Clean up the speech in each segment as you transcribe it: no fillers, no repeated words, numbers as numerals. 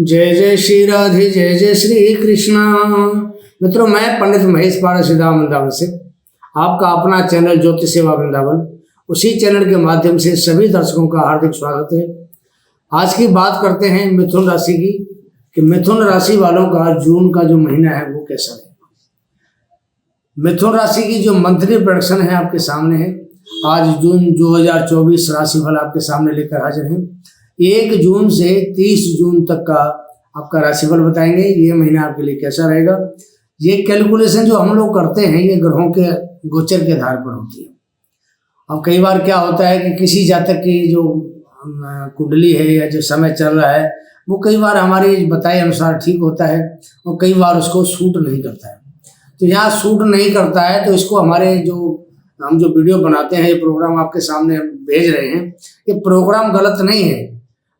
जय जय श्री राधे, जय जय श्री कृष्णा। मित्रों, मैं पंडित महेश पाड़ासीधाम वृंदावन से आपका अपना चैनल ज्योति सेवा वृंदावन, उसी चैनल के माध्यम से सभी दर्शकों का हार्दिक स्वागत है। आज की बात करते हैं मिथुन राशि की कि मिथुन राशि वालों का जून का जो महीना है वो कैसा है। मिथुन राशि की जो मंथली प्रेडिक्शन है आपके सामने है। आज जून 2024 राशिफल आपके सामने लेकर हाजिर हैं। 1 जून से 30 जून तक का आपका राशिफल बताएंगे। ये महीना आपके लिए कैसा रहेगा। ये कैलकुलेशन जो हम लोग करते हैं ये ग्रहों के गोचर के आधार पर होती है। अब कई बार क्या होता है कि किसी जातक की जो कुंडली है या जो समय चल रहा है वो कई बार हमारे बताए अनुसार ठीक होता है और कई बार उसको सूट नहीं करता है। तो यहाँ सूट नहीं करता है तो इसको हमारे हम जो वीडियो बनाते हैं, ये प्रोग्राम आपके सामने भेज रहे हैं, ये प्रोग्राम गलत नहीं है।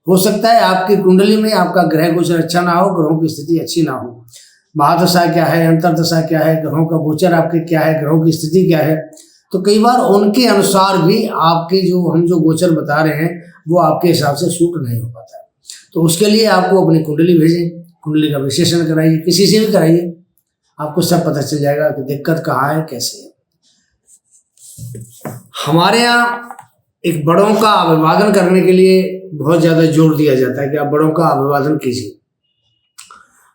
हो सकता है आपकी कुंडली में आपका ग्रह गोचर अच्छा ना हो, ग्रहों की स्थिति अच्छी ना हो, महादशा क्या है, अंतरदशा क्या है, ग्रहों का गोचर आपके क्या है, ग्रहों की स्थिति क्या है। तो कई बार उनके अनुसार भी आपके हम जो गोचर बता रहे हैं वो आपके हिसाब से सूट नहीं हो पाता है। तो उसके लिए आपको अपनी कुंडली भेजें, कुंडली का विश्लेषण कराइए, किसी से भी कराइए, आपको सब पता चल जाएगा कि दिक्कत कहाँ है, कैसे है। हमारे यहाँ एक बड़ों का अभिवादन करने के लिए बहुत ज़्यादा जोर दिया जाता है कि आप बड़ों का अभिवादन कीजिए।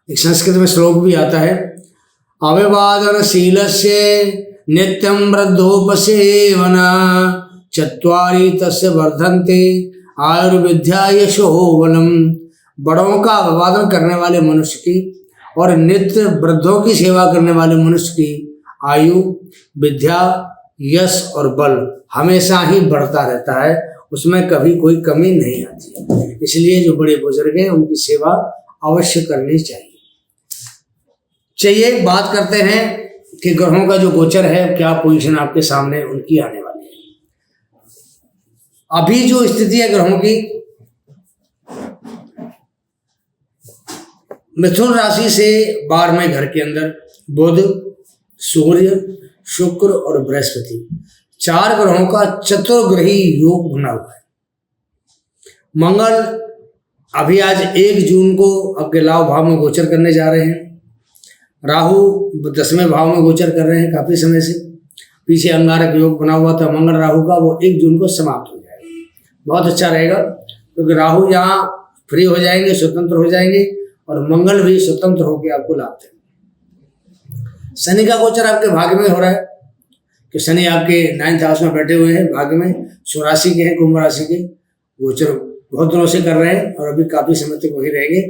एक संस्कृत में श्लोक भी आता है, अभिवादनशीलस्य नित्यं वृद्धोपसेवन चत्वारि तस्य वर्धन्ते आयुर्विद्या यशोवनम। बड़ों का अभिवादन करने वाले मनुष्य की और नित्य वृद्धों की सेवा करने वाले मनुष्य की आयु, विद्या, यश और बल हमेशा ही बढ़ता रहता है, उसमें कभी कोई कमी नहीं आती। इसलिए जो बड़े बुजुर्ग हैं उनकी सेवा अवश्य करनी चाहिए। बात करते हैं कि ग्रहों का जो गोचर है क्या पोजीशन आपके सामने उनकी आने वाली है। अभी जो स्थिति है ग्रहों की, मिथुन राशि से 12वें घर के अंदर बुध, सूर्य, शुक्र और बृहस्पति 4 ग्रहों का चतुर्ग्रही योग बना हुआ है। मंगल अभी आज 1 जून को आपके लाभ भाव में गोचर करने जा रहे हैं। राहु 10वें भाव में गोचर कर रहे हैं। काफी समय से पीछे अंगारक योग बना हुआ था मंगल राहु का, वो 1 जून को समाप्त हो जाएगा। बहुत अच्छा रहेगा क्योंकि राहु यहाँ फ्री हो जाएंगे, स्वतंत्र हो जाएंगे और मंगल भी स्वतंत्र होकर आपको लाभ देंगे। शनि का गोचर आपके भाग्य में हो रहा है कि शनि आपके 9th हाउस में बैठे हुए हैं, भाग्य में स्वराशि के हैं, कुंभ राशि के। गोचर बहुत दिनों से कर रहे हैं और अभी काफी समय तक वही रहेंगे।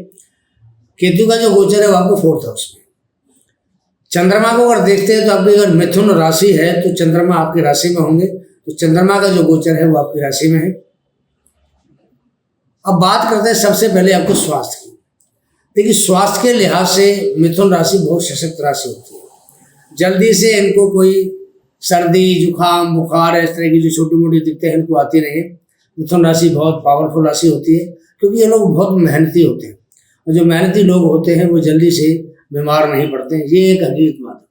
केतु का जो गोचर है वो आपको 4th हाउस में। चंद्रमा को अगर देखते हैं तो आपकी अगर मिथुन राशि है तो चंद्रमा आपकी राशि में होंगे, तो चंद्रमा का जो गोचर है वो आपकी राशि में है। अब बात करते हैं सबसे पहले आपको स्वास्थ्य की। देखिए, स्वास्थ्य के लिहाज से मिथुन राशि बहुत सशक्त राशि होती है। जल्दी से इनको कोई सर्दी, जुकाम, बुखार इस तरह की जो छोटी मोटी दिक्कतें हैं इनको आती नहीं है। मिथुन राशि बहुत पावरफुल राशि होती है क्योंकि ये लोग बहुत मेहनती होते हैं और जो मेहनती लोग होते हैं वो जल्दी से बीमार नहीं पड़ते हैं। ये एक हकीकत बात है।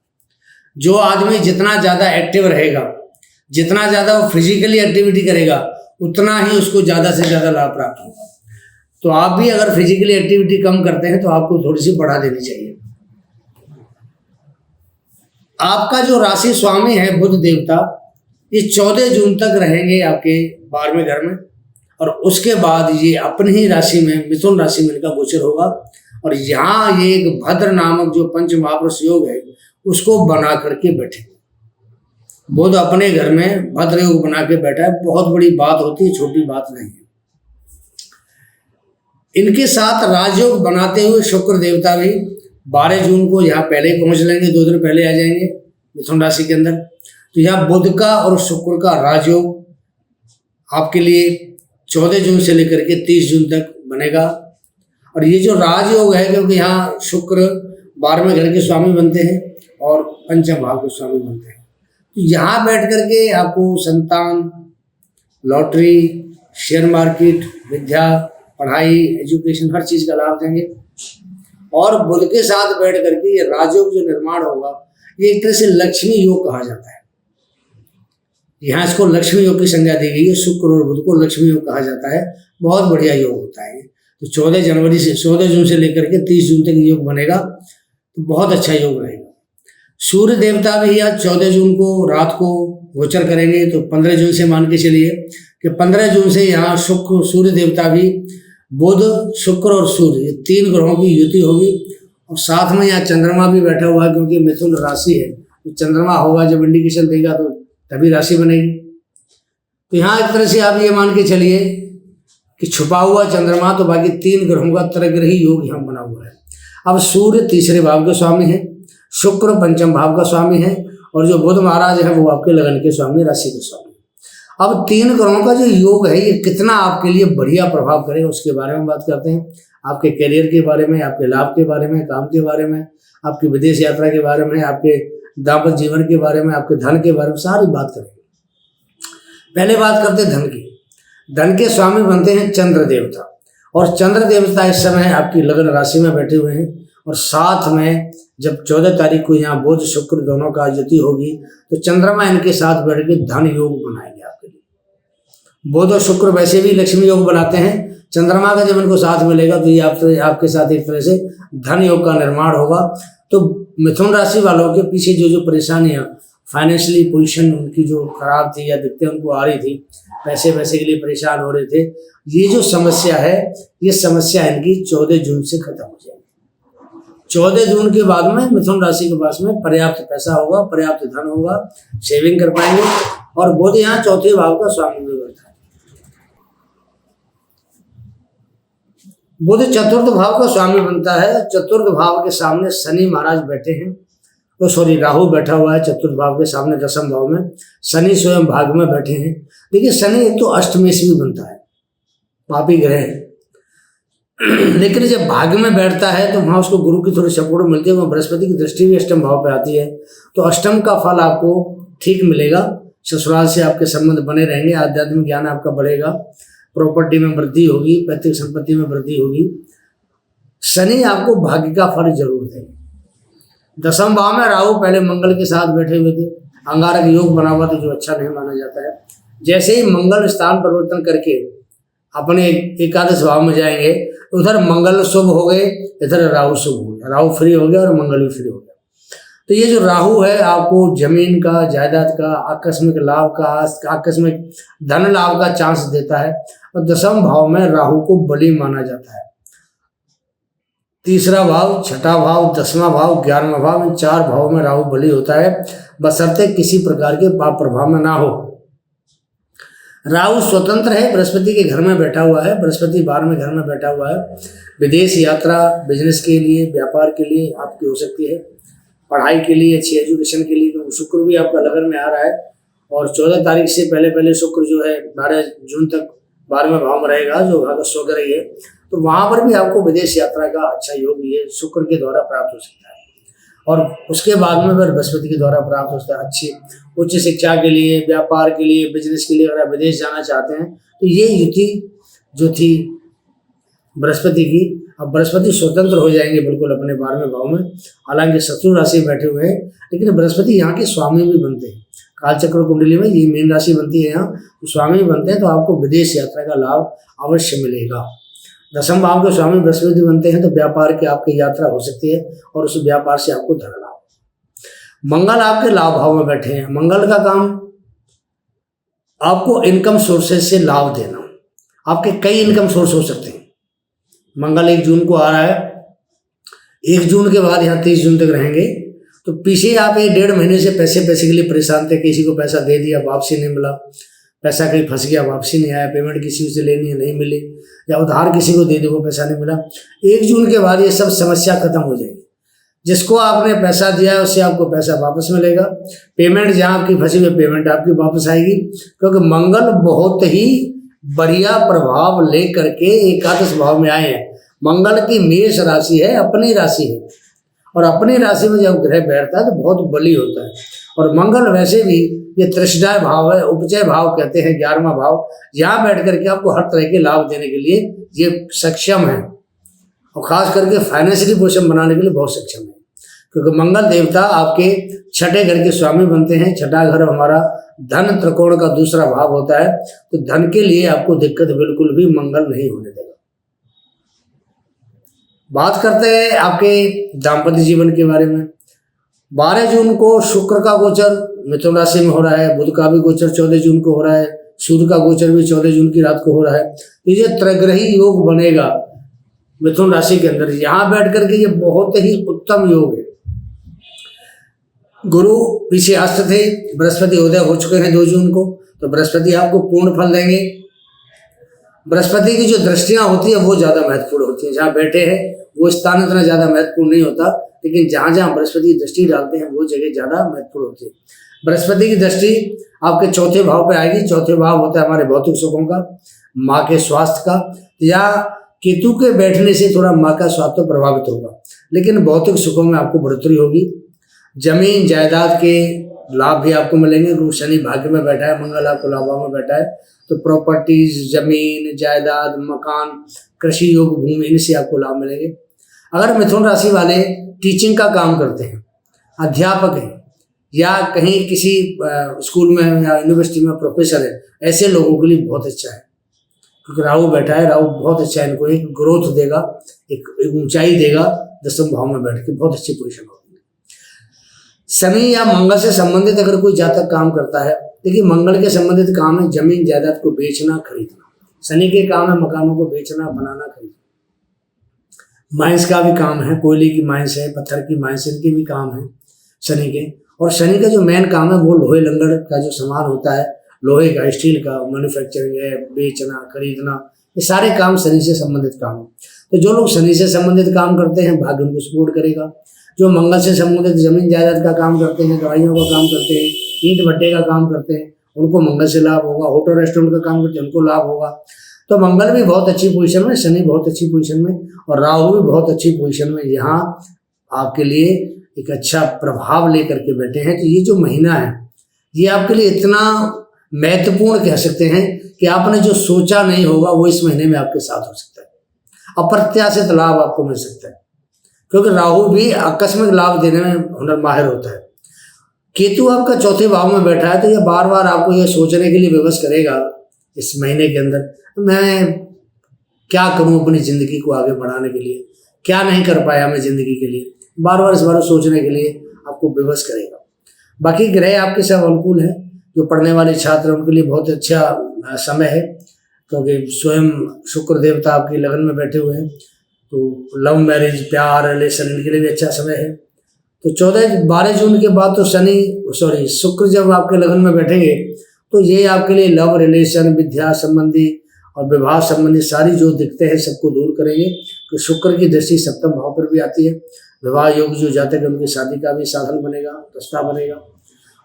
जो आदमी जितना ज़्यादा एक्टिव रहेगा, जितना ज़्यादा वो फिजिकली एक्टिविटी करेगा, उतना ही उसको ज़्यादा से ज़्यादा लाभ प्राप्त होगा। तो आप भी अगर फिजिकली एक्टिविटी कम करते हैं तो आपको थोड़ी सी बढ़ा देनी चाहिए। आपका जो राशि स्वामी है बुध देवता, ये 14 जून तक रहेंगे आपके 12वें घर में और उसके बाद ये अपनी ही राशि में मिथुन राशि में इनका गोचर होगा और यहाँ ये एक भद्र नामक जो पंच महापुरुष योग है उसको बना करके बैठे। बुध अपने घर में भद्र योग बना के बैठा है, बहुत बड़ी बात होती है, छोटी बात नहीं है। इनके साथ राजयोग बनाते हुए शुक्र देवता भी 12 जून को यहाँ पहले ही पहुंच लेंगे, 2 दिन पहले आ जाएंगे मिथुन राशि के अंदर। तो यहाँ बुध का और शुक्र का राजयोग आपके लिए 14 जून से लेकर के 30 जून तक बनेगा। और ये जो राजयोग है क्योंकि यहाँ शुक्र 12वें घर के स्वामी बनते हैं और पंचम भाव के स्वामी बनते हैं, तो यहाँ बैठ करके आपको संतान, लॉटरी, शेयर मार्केट, विद्या, पढ़ाई, एजुकेशन, हर चीज़ का लाभ देंगे। और बुध के साथ बैठ करके ये राजयोग जो निर्माण होगा ये एक तरह से लक्ष्मी योग कहा जाता है। यहाँ इसको लक्ष्मी योग की संज्ञा दी गई है। शुक्र और बुध को लक्ष्मी योग कहा जाता है। बहुत बढ़िया योग होता है। तो 14 जून से लेकर के 30 जून तक योग बनेगा, तो बहुत अच्छा योग रहेगा। सूर्य देवता भी आज 14 जून को रात को गोचर करेंगे, तो 15 जून से मान के चलिए कि 15 जून से यहाँ सूर्य देवता भी बुध, शुक्र और सूर्य, ये 3 ग्रहों की युति होगी। और साथ में यहाँ चंद्रमा भी बैठा हुआ है, क्योंकि मिथुन राशि है, तो चंद्रमा होगा जब इंडिकेशन देगा तो तभी राशि बनेगी। तो यहाँ एक तरह से आप ये मान के चलिए कि छुपा हुआ चंद्रमा, तो बाकी 3 ग्रहों का त्रिग्रही योग यहाँ बना हुआ है। अब सूर्य तीसरे भाव के स्वामी है, शुक्र पंचम भाव का स्वामी है, और जो बुध महाराज है वो आपके लगन के स्वामी, राशि के स्वामी। अब 3 ग्रहों का जो योग है ये कितना आपके लिए बढ़िया प्रभाव करेगा उसके बारे में बात करते हैं। आपके करियर के बारे में, आपके लाभ के बारे में, काम के बारे में, आपकी विदेश यात्रा के बारे में, आपके दाम्पत्य जीवन के बारे में, आपके धन के बारे में सारी बात करेंगे। पहले बात करते हैं धन की। धन के स्वामी बनते हैं चंद्र देवता, और चंद्र देवता इस समय आपकी लगन राशि में बैठे हुए हैं। और साथ में जब 14 तारीख को यहाँ बुध शुक्र दोनों का युति होगी, तो चंद्रमा इनके साथ बैठ के धन योग बनाएंगे आपके लिए। बुध और शुक्र वैसे भी लक्ष्मी योग बनाते हैं, चंद्रमा का जब इनको साथ मिलेगा तो ये आपके साथ एक तरह से धन योग का निर्माण होगा। तो मिथुन राशि वालों के पीछे जो परेशानियां, फाइनेंशियली पोजीशन उनकी जो खराब थी या दिक्कतें उनको आ रही थी, पैसे के लिए परेशान हो रहे थे, ये जो समस्या है, ये समस्या इनकी 14 जून से खत्म हो जाएगी। 14 जून के बाद में मिथुन राशि के पास में पर्याप्त पैसा होगा, पर्याप्त धन होगा, सेविंग कर पाएंगे। और बुध यहाँ 4थे भाव का स्वामी भी बनता है। बुध 4th भाव का स्वामी बनता है। 4th भाव के सामने शनि महाराज बैठे हैं, राहु बैठा हुआ है 4th भाव के सामने 10th भाव में। शनि स्वयं भाग में बैठे हैं। देखिए शनि एक तो अष्टमेश भी बनता है, पापी ग्रह है, लेकिन जब भाग में बैठता है तो वहाँ उसको गुरु की थोड़ी सपोर्ट मिलती है, वहाँ बृहस्पति की दृष्टि भी अष्टम भाव पे आती है, तो अष्टम का फल आपको ठीक मिलेगा। ससुराल से आपके संबंध बने रहेंगे, आध्यात्मिक ज्ञान आपका बढ़ेगा, प्रॉपर्टी में वृद्धि होगी, पैतृक संपत्ति में वृद्धि होगी। शनि आपको भाग्य का फल जरूर देंगे। 10वें भाव में राहु पहले मंगल के साथ बैठे हुए थे, अंगारक योग बना हुआ था जो अच्छा नहीं माना जाता है। जैसे ही मंगल स्थान परिवर्तन करके अपने एकादश भाव में जाएंगे, उधर मंगल शुभ हो गए, इधर राहु शुभ हो गया, राहु फ्री हो गया और मंगल भी फ्री हो गया। तो ये जो राहु है आपको जमीन का, जायदाद का, आकस्मिक लाभ का, आकस्मिक धन लाभ का चांस देता है। और 10वें भाव में राहु को बलि माना जाता है। 3रा भाव, 6ठा भाव, 10वां भाव, 11वां भाव, इन 4 भावों में राहु बलि होता है, बशर्ते किसी प्रकार के पाप प्रभाव में ना हो। राहु स्वतंत्र है, बृहस्पति के घर में बैठा हुआ है, बृहस्पति 12वें घर में बैठा हुआ है। विदेश यात्रा, बिजनेस के लिए, व्यापार के लिए आपकी हो सकती है, पढ़ाई के लिए, अच्छी एजुकेशन के लिए। तो शुक्र भी आपका लगन में आ रहा है, और 14 तारीख से पहले शुक्र जो है 12 जून तक 12वें भाव में रहेगा, जो भाग स्वग्रह रही है, तो वहाँ पर भी आपको विदेश यात्रा का अच्छा योग ये शुक्र के द्वारा प्राप्त हो सकता है। और उसके बाद में फिर बृहस्पति के द्वारा प्राप्त होता है। अच्छी उच्च शिक्षा के लिए, व्यापार के लिए, बिजनेस के लिए अगर आप विदेश जाना चाहते हैं तो ये युति जो थी बृहस्पति की, अब बृहस्पति स्वतंत्र हो जाएंगे बिल्कुल अपने 12वें भाव में। हालांकि शत्रु राशि बैठे हुए हैं, लेकिन बृहस्पति यहाँ के स्वामी भी बनते हैं। कालचक्र कुंडली में ये मीन राशि बनती है, यहाँ तो स्वामी बनते हैं, तो आपको विदेश यात्रा का लाभ अवश्य मिलेगा। 10वें भाव के स्वामी बृहस्पति बनते हैं, तो व्यापार की आपकी यात्रा हो सकती है, और उस व्यापार से आपको धन लाभ। मंगल आपके लाभ भाव में बैठे हैं। मंगल का काम आपको इनकम सोर्सेज से लाभ देना। आपके कई इनकम सोर्स हो सकते हैं। मंगल 1 जून को आ रहा है, 1 जून के बाद यहाँ 30 जून तक रहेंगे। तो पीछे आप 1-1.5 महीने से पैसे के लिए परेशान थे, किसी को पैसा दे दिया, वापसी नहीं मिला, पैसा कहीं फंस गया, वापसी नहीं आया, पेमेंट किसी से लेनी है नहीं मिली, या उधार किसी को दे दे वो पैसा नहीं मिला। 1 जून के बाद ये सब समस्या खत्म हो जाएगी। जिसको आपने पैसा दिया है उससे आपको पैसा वापस मिलेगा। पेमेंट जहाँ आपकी फंसी हुई पेमेंट आपकी वापस आएगी, क्योंकि मंगल बहुत ही बढ़िया प्रभाव ले करके एकादश भाव में आए हैं। मंगल की मेष राशि है, अपनी राशि है, और अपनी राशि में जब ग्रह बैठता है तो बहुत बली होता है। और मंगल वैसे भी ये त्रिशदाय भाव है, उपचय भाव कहते हैं, 11वां भाव, यहाँ बैठ करके आपको हर तरह के लाभ देने के लिए ये सक्षम है, और खास करके फाइनेंशियली पोषण बनाने के लिए बहुत सक्षम है। क्योंकि मंगल देवता आपके 6ठे घर के स्वामी बनते हैं। 6ठा घर हमारा धन त्रिकोण का दूसरा भाव होता है, तो धन के लिए आपको दिक्कत बिल्कुल भी मंगल नहीं होने देगा। बात करते हैं आपके दाम्पत्य जीवन के बारे में। 12 जून को शुक्र का गोचर मिथुन राशि में हो रहा है, बुध का भी गोचर 14 जून को हो रहा है, सूर्य का गोचर भी 14 जून की रात को हो रहा है। तो ये त्रिग्रही योग बनेगा मिथुन राशि के अंदर। यहाँ बैठ करके ये बहुत ही उत्तम योग है। गुरु पीछे अस्त थे, बृहस्पति उदय हो चुके हैं 2 जून को, तो बृहस्पति आपको पूर्ण फल देंगे। बृहस्पति की जो दृष्टियां होती है वो ज्यादा महत्वपूर्ण होती है। जहाँ बैठे हैं वो स्थान इतना ज्यादा महत्वपूर्ण नहीं होता, लेकिन जहां जहां बृहस्पति की दृष्टि डालते हैं वो जगह ज्यादा महत्वपूर्ण होती है। बृहस्पति की दृष्टि आपके चौथे भाव पे आएगी। चौथे भाव होता है हमारे भौतिक सुखों का, माँ के स्वास्थ्य का, या केतु के बैठने से थोड़ा माँ का स्वास्थ्य प्रभावित होगा, लेकिन भौतिक सुखों में आपको बढ़ोतरी होगी। जमीन जायदाद के लाभ भी आपको मिलेंगे, क्योंकि शनि भाग्य में बैठा है, मंगल आपको लाभ में बैठा है, तो प्रॉपर्टीज, जमीन जायदाद, मकान, कृषि योग, भूमि, इनसे आपको लाभ मिलेंगे। अगर मिथुन राशि वाले टीचिंग का काम करते हैं, अध्यापक हैं, या कहीं किसी स्कूल में या यूनिवर्सिटी में प्रोफेसर है, ऐसे लोगों के लिए बहुत अच्छा है, क्योंकि राहु बैठा है। राहु बहुत अच्छा है, इनको एक ग्रोथ देगा, एक ऊंचाई देगा। 10वें भाव में बैठ के बहुत अच्छी पोजीशन होगी। शनि या मंगल से संबंधित अगर कोई जातक काम करता है, देखिए मंगल के संबंधित काम है जमीन जायदाद को बेचना खरीदना। शनि के काम है मकानों को बेचना बनाना खरीदना। माइंस का भी काम है, कोयले की माइंस है, पत्थर की माइंस, इनके भी काम है शनि के। और शनि का जो मेन काम है वो लोहे लंगड़ का जो सामान होता है, लोहे का, स्टील का मैन्युफैक्चरिंग है, बेचना खरीदना, ये सारे काम शनि से संबंधित काम है। तो जो लोग शनि से संबंधित काम करते हैं भाग्य उनको सपोर्ट करेगा। जो मंगल से संबंधित जमीन जायदाद का काम करते हैं, दवाइयों का काम करते हैं, ईंट भट्टे का काम करते हैं, उनको मंगल से लाभ होगा। होटल रेस्टोरेंट का काम करते हैं उनको लाभ होगा। तो मंगल भी बहुत अच्छी पोजीशन में, शनि बहुत अच्छी पोजीशन में, और राहु भी बहुत अच्छी पोजीशन में यहाँ आपके लिए एक अच्छा प्रभाव लेकर के बैठे हैं। तो ये जो महीना है ये आपके लिए इतना महत्वपूर्ण कह सकते हैं कि आपने जो सोचा नहीं होगा वो इस महीने में आपके साथ हो सकता है। अप्रत्याशित लाभ आपको मिल सकता है, क्योंकि राहु भी आकस्मिक लाभ देने में हुनर माहिर होता है। केतु आपका चौथे भाव में बैठा है, तो ये बार बार आपको ये सोचने के लिए विवश करेगा इस महीने के अंदर, मैं क्या करूं अपनी ज़िंदगी को आगे बढ़ाने के लिए, क्या नहीं कर पाया मैं ज़िंदगी के लिए, बार बार इस बारे सोचने के लिए आपको विवश करेगा। बाकी ग्रह आपके सब अनुकूल है। जो पढ़ने वाले छात्र उनके लिए बहुत अच्छा समय है, क्योंकि स्वयं शुक्र देवता आपकी लगन में बैठे हुए हैं। तो लव मैरिज, प्यार, रिलेशन, इनके लिए भी अच्छा समय है। तो 12 जून के बाद तो शुक्र जब आपके लगन में बैठेंगे तो ये आपके लिए लव, रिलेशन, विद्या संबंधी और विवाह संबंधी सारी जो दिक्कतें हैं सबको दूर करेंगे। तो शुक्र की दृष्टि 7वें भाव पर भी आती है। विवाह योग जो जातक है उनकी शादी का भी साधन बनेगा, प्रस्ताव बनेगा।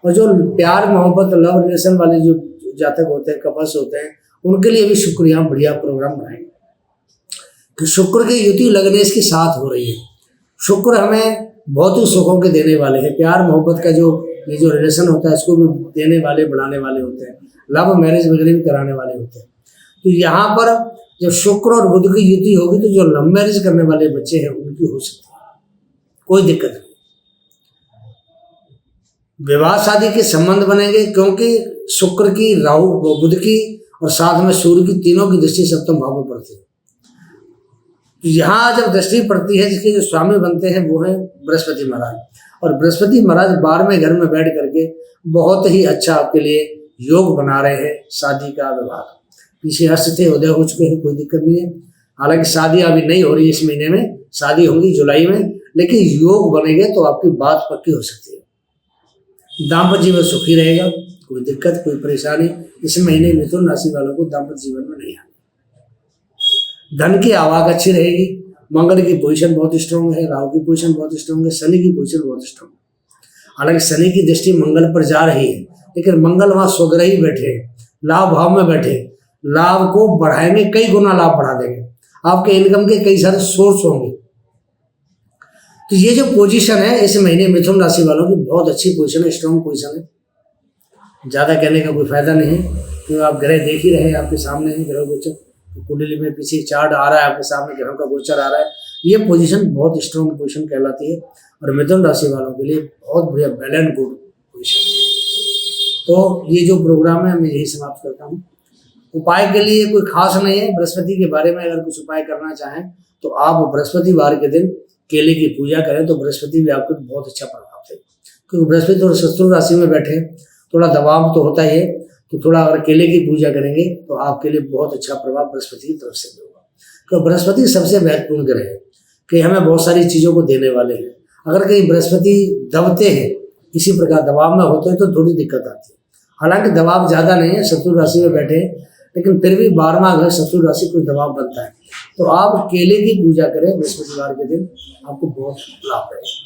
और जो प्यार, मोहब्बत, लव रिलेशन वाले जो जातक होते हैं, कपल्स होते हैं, उनके लिए भी शुक्र यहाँ बढ़िया प्रोग्राम बनाएंगे। तो शुक्र की युति लगने इसके साथ हो रही है। शुक्र हमें भौतिक सुखों के देने वाले हैं। प्यार मोहब्बत का जो ये जो रिलेशन होता है इसको भी देने वाले, बढ़ाने वाले होते हैं। लव मैरिज वगैरह भी कराने वाले होते हैं। तो यहाँ पर जब शुक्र और बुध की युति होगी तो जो लव मैरिज करने वाले बच्चे हैं उनकी हो सकती है, कोई दिक्कत नहीं। विवाह शादी के संबंध बनेंगे, क्योंकि शुक्र की, राहु, बुध की और साथ में सूर्य की, तीनों की दृष्टि 7वें भाव में पड़ती है। यहाँ जब दृष्टि पड़ती है, जिसके जो स्वामी बनते हैं वो है बृहस्पति महाराज। और बृहस्पति महाराज 12वें घर में बैठ करके बहुत ही अच्छा आपके लिए योग बना रहे हैं शादी का, विवाह। पीछे हस्त थे, उदय हो चुके हैं, कोई दिक्कत नहीं है। हालांकि शादी अभी नहीं हो रही इस महीने में, शादी होंगी जुलाई में, लेकिन योग बनेंगे तो आपकी बात पक्की हो सकती है। दाम्पत्य जीवन सुखी रहेगा, कोई दिक्कत, कोई परेशानी इस महीने मिथुन राशि वालों को दाम्पत्य जीवन में नहीं आएगी। धन की आवक अच्छी रहेगी। मंगल की पोजीशन बहुत स्ट्रांग है, राहु की पोजीशन बहुत स्ट्रांग है, शनि की पोजीशन बहुत स्ट्रांग है। हालांकि शनि की दृष्टि मंगल पर जा रही है, लेकिन मंगल वहाँ स्वग्रही बैठे हैं, लाभ भाव में बैठे, लाभ को बढ़ाएंगे, कई गुना लाभ बढ़ा देंगे। आपके इनकम के कई सारे सोर्स होंगे। तो ये जो पोजीशन है इस महीने मिथुन राशि वालों की बहुत अच्छी पोजीशन है, स्ट्रांग पोजीशन है। ज़्यादा कहने का कोई फायदा नहीं है, क्योंकि आप ग्रह देख ही रहे हैं, आपके सामने है ग्रह गोचर। कुंडली में पीछे चार्ट आ रहा है, आपके सामने ग्रहों का गोचर आ रहा है। ये पोजीशन बहुत स्ट्रांग पोजीशन कहलाती है और मिथुन राशि वालों के लिए बहुत बढ़िया बैलेंस गुड पोजीशन है। तो ये जो प्रोग्राम है मैं यही समाप्त करता हूँ। उपाय के लिए कोई खास नहीं है। बृहस्पति के बारे में अगर कुछ उपाय करना चाहें तो आप बृहस्पतिवार के दिन केले की पूजा करें तो बृहस्पति भी आपको बहुत अच्छा प्रभाव देगा। क्योंकि बृहस्पति थोड़ा शत्रु राशि में बैठे, थोड़ा दबाव तो होता ही है, तो थोड़ा अगर केले की पूजा करेंगे तो आपके लिए बहुत अच्छा प्रभाव बृहस्पति की तरफ से होगा। तो बृहस्पति सबसे महत्वपूर्ण ग्रह है कि हमें बहुत सारी चीज़ों को देने वाले हैं। अगर कहीं बृहस्पति दबते हैं, इसी प्रकार दबाव में होते हैं तो थोड़ी दिक्कत आती है। हालांकि दबाव ज़्यादा नहीं है, शत्रु राशि में बैठे हैं, लेकिन फिर भी 12वां घर शत्रु राशि कुछ दबाव बनता है। तो आप केले की पूजा करें बृहस्पतिवार के दिन, आपको बहुत लाभ रहेगा।